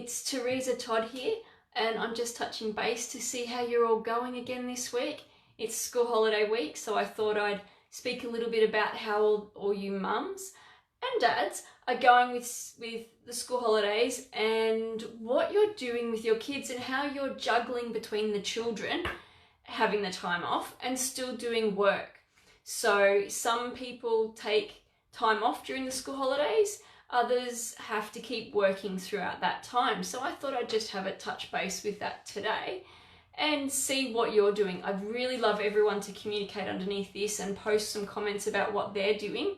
It's Teresa Todd here, and I'm just touching base to see how you're all going again this week. It's school holiday week, so I thought I'd speak a little bit about how all you mums and dads are going with the school holidays and what you're doing with your kids and how you're juggling between the children having the time off and still doing work. So some people take time off during the school holidays, others have to keep working throughout that time. So I thought I'd just have a touch base with that today and see what you're doing. I'd really love everyone to communicate underneath this and post some comments about what they're doing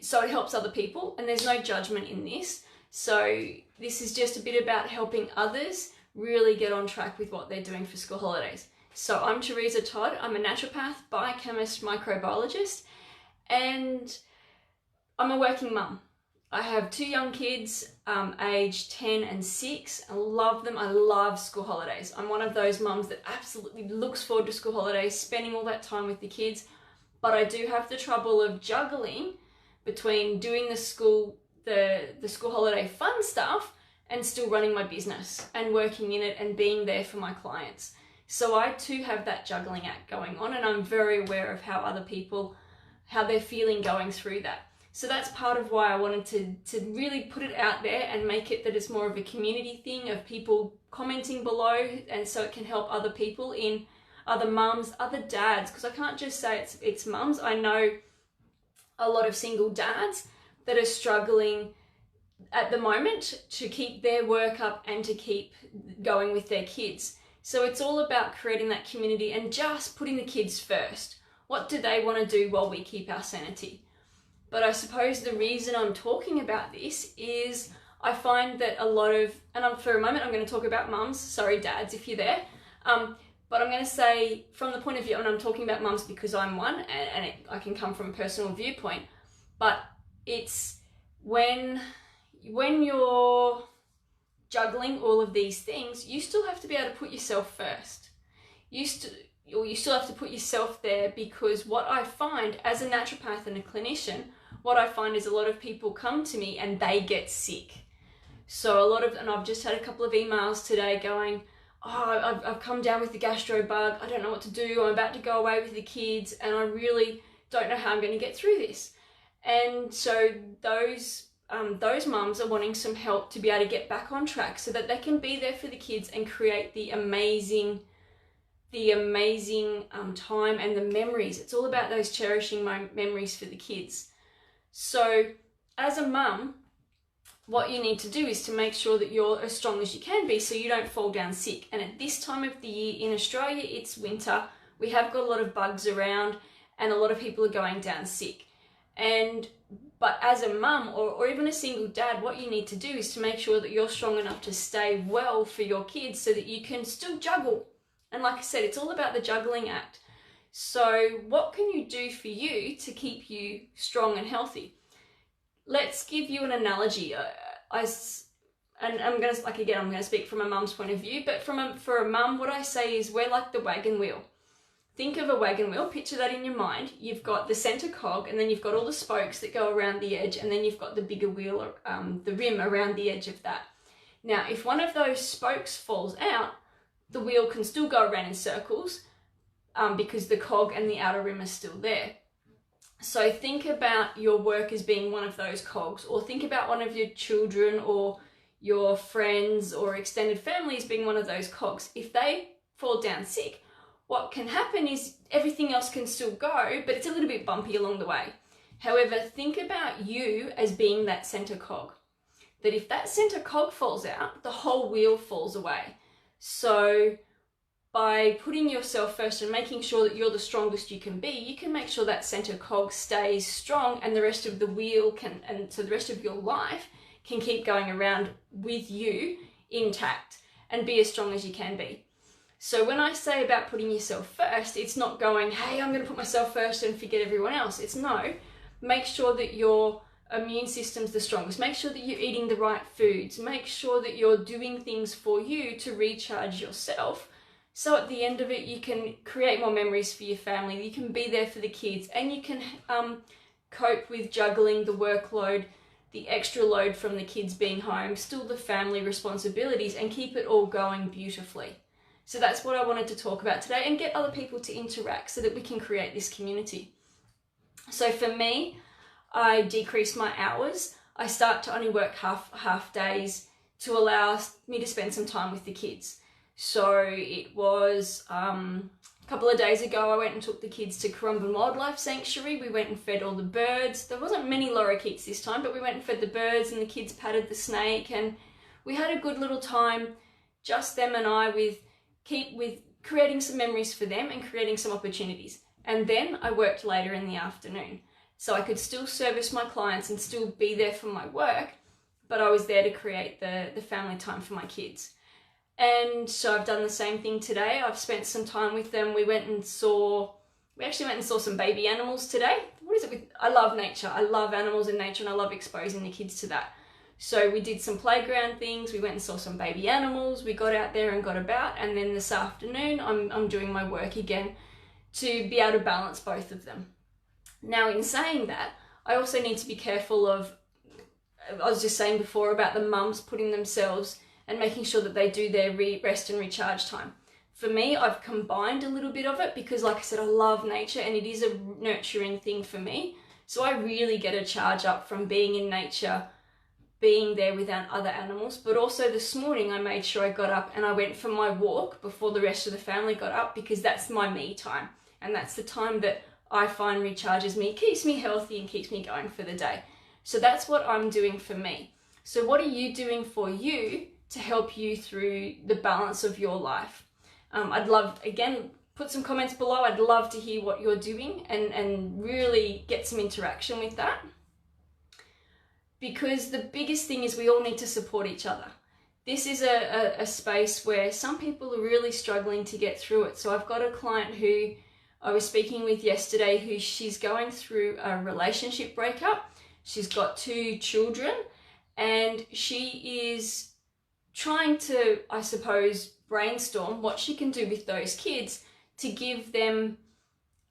so it helps other people, and there's no judgment in this. So this is just a bit about helping others really get on track with what they're doing for school holidays. So I'm Teresa Todd. I'm a naturopath, biochemist, microbiologist, and I'm a working mum. I have 2 young kids, aged 10 and 6. I love them. I love school holidays. I'm one of those mums that absolutely looks forward to school holidays, spending all that time with the kids. But I do have the trouble of juggling between doing the school holiday fun stuff and still running my business and working in it and being there for my clients. So I too have that juggling act going on, and I'm very aware of how they're feeling going through that. So that's part of why I wanted to really put it out there and make it that it's more of a community thing of people commenting below, and so it can help other people, in other mums, other dads, because I can't just say it's mums. I know a lot of single dads that are struggling at the moment to keep their work up and to keep going with their kids. So it's all about creating that community and just putting the kids first. What do they want to do while we keep our sanity? But I suppose the reason I'm talking about this is I find that for a moment I'm going to talk about mums, sorry dads if you're there, but I'm going to say from the point of view, and I'm talking about mums because I'm one, and I can come from a personal viewpoint, but it's when you're juggling all of these things, you still have to be able to put yourself first. You still have to put yourself there, because what I find as a naturopath and a clinician, what I find is a lot of people come to me and they get sick. So and I've just had a couple of emails today going, oh, I've come down with the gastro bug, I don't know what to do, I'm about to go away with the kids and I really don't know how I'm going to get through this. And so those mums are wanting some help to be able to get back on track so that they can be there for the kids and create the amazing time and the memories. It's all about those cherishing memories for the kids. So as a mum, what you need to do is to make sure that you're as strong as you can be so you don't fall down sick. And at this time of the year in Australia, it's winter. We have got a lot of bugs around and a lot of people are going down sick. But as a mum or even a single dad, what you need to do is to make sure that you're strong enough to stay well for your kids so that you can still juggle. And like I said, it's all about the juggling act. So what can you do for you to keep you strong and healthy? Let's give you an analogy. I'm going to speak from a mum's point of view, but for a mum, what I say is we're like the wagon wheel. Think of a wagon wheel, picture that in your mind. You've got the center cog, and then you've got all the spokes that go around the edge, and then you've got the bigger wheel, the rim around the edge of that. Now, if one of those spokes falls out, the wheel can still go around in circles because the cog and the outer rim are still there. So think about your work as being one of those cogs, or think about one of your children or your friends or extended family as being one of those cogs. If they fall down sick, what can happen is everything else can still go, but it's a little bit bumpy along the way. However, think about you as being that center cog. That if that center cog falls out, the whole wheel falls away. So by putting yourself first and making sure that you're the strongest you can be, you can make sure that center cog stays strong, and the rest of the wheel so the rest of your life can keep going around with you intact and be as strong as you can be. So when I say about putting yourself first, it's not going, hey, I'm going to put myself first and forget everyone else. It's no, make sure that your immune system's the strongest. Make sure that you're eating the right foods. Make sure that you're doing things for you to recharge yourself. So at the end of it, you can create more memories for your family. You can be there for the kids, and you can cope with juggling the workload the extra load from the kids being home, still the family responsibilities, and keep it all going beautifully. So that's what I wanted to talk about today, and get other people to interact so that we can create this community. So for me, I decrease my hours. I start to only work half days to allow me to spend some time with the kids. So it was a couple of days ago, I went and took the kids to Currumbin Wildlife Sanctuary. We went and fed all the birds. There wasn't many lorikeets this time, but we went and fed the birds, and the kids patted the snake, and we had a good little time, just them and I, with creating some memories for them and creating some opportunities. And then I worked later in the afternoon. So I could still service my clients and still be there for my work, but I was there to create the family time for my kids. And so I've done the same thing today. I've spent some time with them. We actually went and saw some baby animals today. I love nature. I love animals and nature, and I love exposing the kids to that. So we did some playground things. We went and saw some baby animals. We got out there and got about. And then this afternoon, I'm doing my work again to be able to balance both of them. Now, in saying that, I also need to be careful of, I was just saying before about the mums putting themselves and making sure that they do their rest and recharge time. For me, I've combined a little bit of it because, like I said, I love nature and it is a nurturing thing for me. So I really get a charge up from being in nature, being there with other animals. But also this morning, I made sure I got up and I went for my walk before the rest of the family got up, because that's my me time. And that's the time that I find recharges me, keeps me healthy, and keeps me going for the day. So that's what I'm doing for me. So what are you doing for you to help you through the balance of your life? I'd love, again, put some comments below. I'd love to hear what you're doing and really get some interaction with that. Because the biggest thing is we all need to support each other. This is a space where some people are really struggling to get through it. So I've got a client who I was speaking with yesterday, who she's going through a relationship breakup. She's got 2 children, and she is trying to, I suppose, brainstorm what she can do with those kids to give them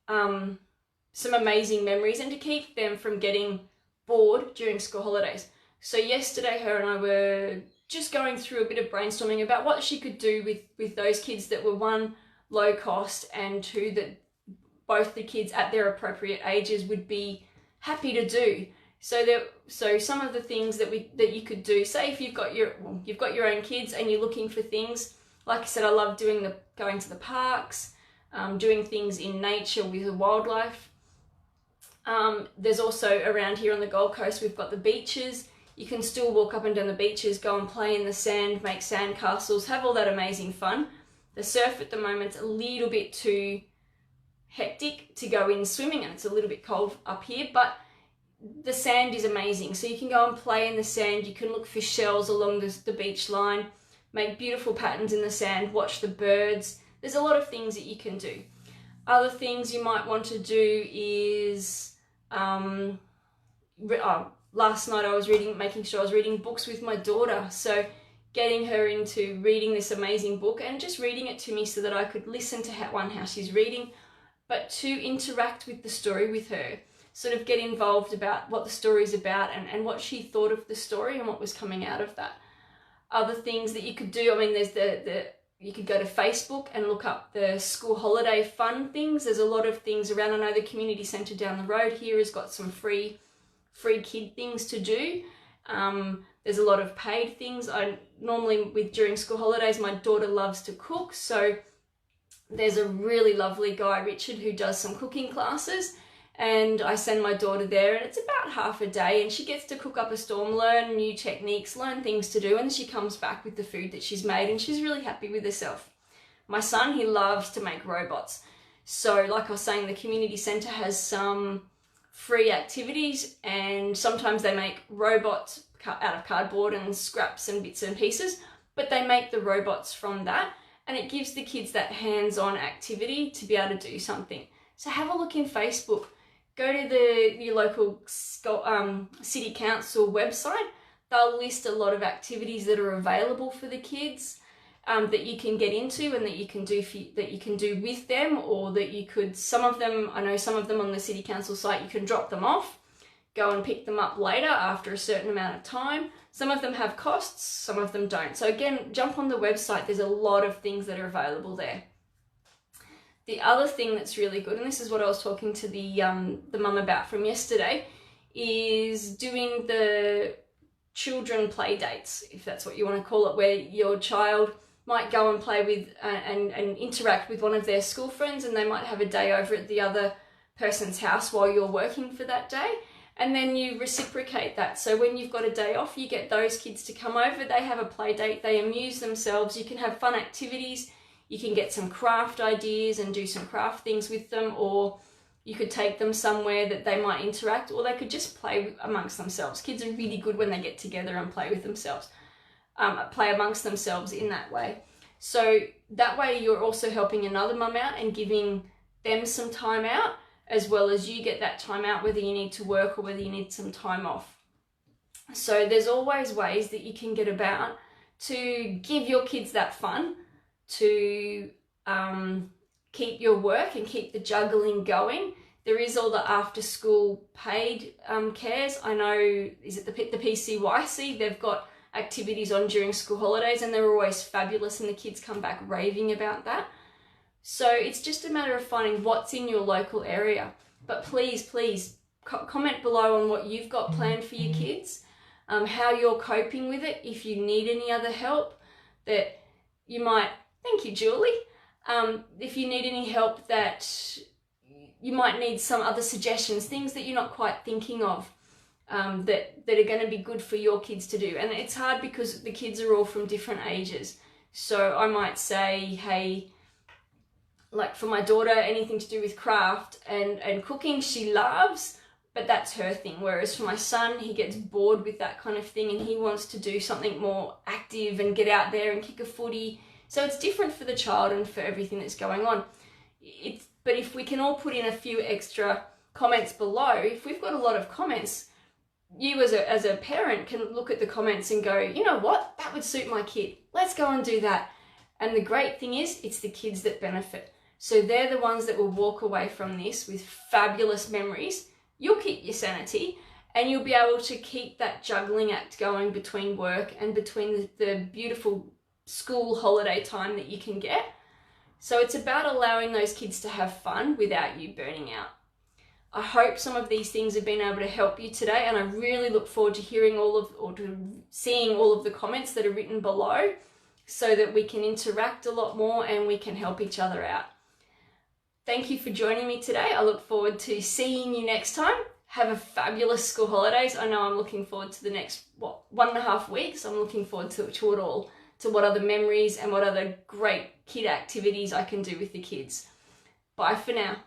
some amazing memories and to keep them from getting bored during school holidays. So yesterday, her and I were just going through a bit of brainstorming about what she could do with those kids that were, 1, low cost, and 2, that both the kids at their appropriate ages would be happy to do. So some of the things that you could do, say if you've got your own kids and you're looking for things, like I said, I love going to the parks, doing things in nature with the wildlife. There's also, around here on the Gold Coast, we've got the beaches. You can still walk up and down the beaches, go and play in the sand, make sand castles, have all that amazing fun. The surf at the moment's a little bit too hectic to go in swimming, and it's a little bit cold up here, but the sand is amazing. So you can go and play in the sand. You can look for shells along the beach line, make beautiful patterns in the sand, watch the birds. There's a lot of things that you can do. Other things you might want to do is, last night I was making sure I was reading books with my daughter. So getting her into reading this amazing book and just reading it to me so that I could listen to how she's reading, but to interact with the story with her. Sort of get involved about what the story is about and what she thought of the story and what was coming out of that. Other things that you could do, I mean, there's you could go to Facebook and look up the school holiday fun things. There's a lot of things around. I know the community centre down the road here has got some free kid things to do. There's a lot of paid things. During school holidays, my daughter loves to cook. So there's a really lovely guy, Richard, who does some cooking classes. And I send my daughter there, and it's about half a day, and she gets to cook up a storm, learn new techniques, learn things to do, and then she comes back with the food that she's made, and she's really happy with herself. My son, he loves to make robots. So like I was saying, the community centre has some free activities, and sometimes they make robots out of cardboard and scraps and bits and pieces, but they make the robots from that, and it gives the kids that hands-on activity to be able to do something. So have a look in Facebook. Go to your local city council website. They'll list a lot of activities that are available for the kids that you can get into and that you can do with them, or that you could, some of them, I know some of them on the city council site, you can drop them off. go and pick them up later after a certain amount of time. Some of them have costs, some of them don't. So again, jump on the website. There's a lot of things that are available there. The other thing that's really good, and this is what I was talking to the mum about from yesterday, is doing the children play dates, if that's what you want to call it, where your child might go and play with and interact with one of their school friends, and they might have a day over at the other person's house while you're working for that day, and then you reciprocate that. So when you've got a day off, you get those kids to come over, they have a play date, they amuse themselves, you can have fun activities, you can get some craft ideas and do some craft things with them, or you could take them somewhere that they might interact, or they could just play amongst themselves. Kids are really good when they get together and play with themselves, play amongst themselves in that way. So that way you're also helping another mum out and giving them some time out, as well as you get that time out, whether you need to work or whether you need some time off. So there's always ways that you can get about to give your kids that fun, to keep your work and keep the juggling going. There is all the after school paid cares. I know, is it the PCYC? They've got activities on during school holidays, and they're always fabulous, and the kids come back raving about that. So it's just a matter of finding what's in your local area. But please comment below on what you've got planned for your kids, how you're coping with it, if you need any other help that you might, thank you Julie, if you need any help that you might need some other suggestions, things that you're not quite thinking of, that are going to be good for your kids to do. And it's hard because the kids are all from different ages. So I might say, hey, like for my daughter, anything to do with craft and cooking, she loves, but that's her thing. Whereas for my son, he gets bored with that kind of thing and he wants to do something more active and get out there and kick a footy. So it's different for the child and for everything that's going on. But if we can all put in a few extra comments below, if we've got a lot of comments, you as a parent can look at the comments and go, you know what, that would suit my kid. Let's go and do that. And the great thing is, it's the kids that benefit. So they're the ones that will walk away from this with fabulous memories. You'll keep your sanity and you'll be able to keep that juggling act going between work and between the beautiful school holiday time that you can get. So it's about allowing those kids to have fun without you burning out. I hope some of these things have been able to help you today, and I really look forward to hearing to seeing all of the comments that are written below so that we can interact a lot more and we can help each other out. Thank you for joining me today. I look forward to seeing you next time. Have a fabulous school holidays. I know I'm looking forward to the next, 1.5 weeks. I'm looking forward to it all, to what other memories and what other great kid activities I can do with the kids. Bye for now.